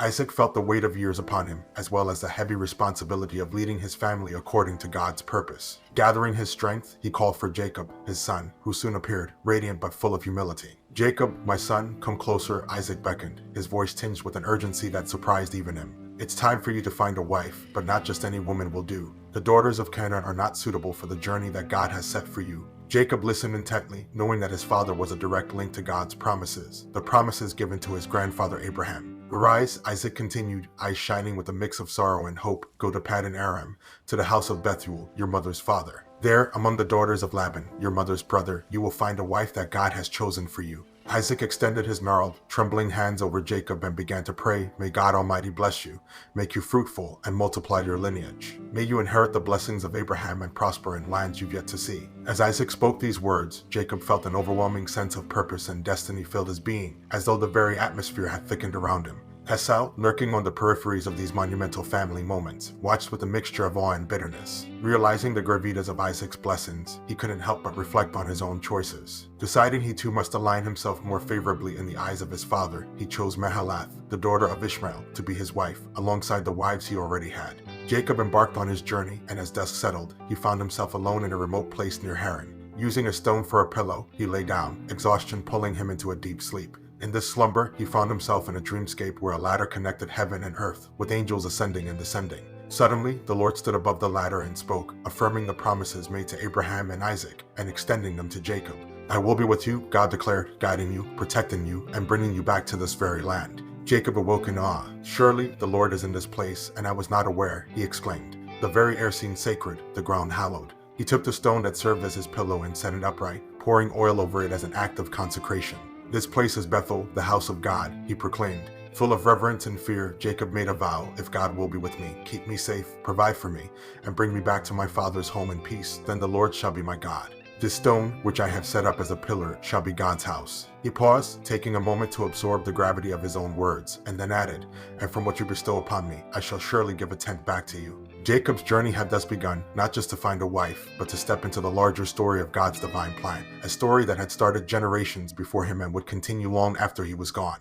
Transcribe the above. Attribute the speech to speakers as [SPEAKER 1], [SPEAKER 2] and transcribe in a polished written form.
[SPEAKER 1] Isaac felt the weight of years upon him, as well as the heavy responsibility of leading his family according to God's purpose. Gathering his strength, he called for Jacob, his son, who soon appeared, radiant but full of humility. "Jacob, my son, come closer," Isaac beckoned, his voice tinged with an urgency that surprised even him. "It's time for you to find a wife, but not just any woman will do. The daughters of Canaan are not suitable for the journey that God has set for you." Jacob listened intently, knowing that his father was a direct link to God's promises, the promises given to his grandfather Abraham. "Arise," Isaac continued, eyes shining with a mix of sorrow and hope, "go to Padan Aram, to the house of Bethuel, your mother's father. There, among the daughters of Laban, your mother's brother, you will find a wife that God has chosen for you." Isaac extended his gnarled, trembling hands over Jacob and began to pray, "May God Almighty bless you, make you fruitful, and multiply your lineage. May you inherit the blessings of Abraham and prosper in lands you've yet to see." As Isaac spoke these words, Jacob felt an overwhelming sense of purpose and destiny filled his being, as though the very atmosphere had thickened around him. Esau, lurking on the peripheries of these monumental family moments, watched with a mixture of awe and bitterness. Realizing the gravitas of Isaac's blessings, he couldn't help but reflect on his own choices. Deciding he too must align himself more favorably in the eyes of his father, he chose Mahalath, the daughter of Ishmael, to be his wife, alongside the wives he already had. Jacob embarked on his journey, and as dusk settled, he found himself alone in a remote place near Haran. Using a stone for a pillow, he lay down, exhaustion pulling him into a deep sleep. In this slumber, he found himself in a dreamscape where a ladder connected heaven and earth, with angels ascending and descending. Suddenly, the Lord stood above the ladder and spoke, affirming the promises made to Abraham and Isaac, and extending them to Jacob. "I will be with you," God declared, "guiding you, protecting you, and bringing you back to this very land." Jacob awoke in awe. "Surely the Lord is in this place, and I was not aware," he exclaimed. "The very air seemed sacred, the ground hallowed." He took the stone that served as his pillow and set it upright, pouring oil over it as an act of consecration. "This place is Bethel, the house of God," he proclaimed. Full of reverence and fear, Jacob made a vow, "If God will be with me, keep me safe, provide for me, and bring me back to my father's home in peace, then the Lord shall be my God. This stone, which I have set up as a pillar, shall be God's house." He paused, taking a moment to absorb the gravity of his own words, and then added, "And from what you bestow upon me, I shall surely give a tenth back to you." Jacob's journey had thus begun, not just to find a wife, but to step into the larger story of God's divine plan, a story that had started generations before him and would continue long after he was gone.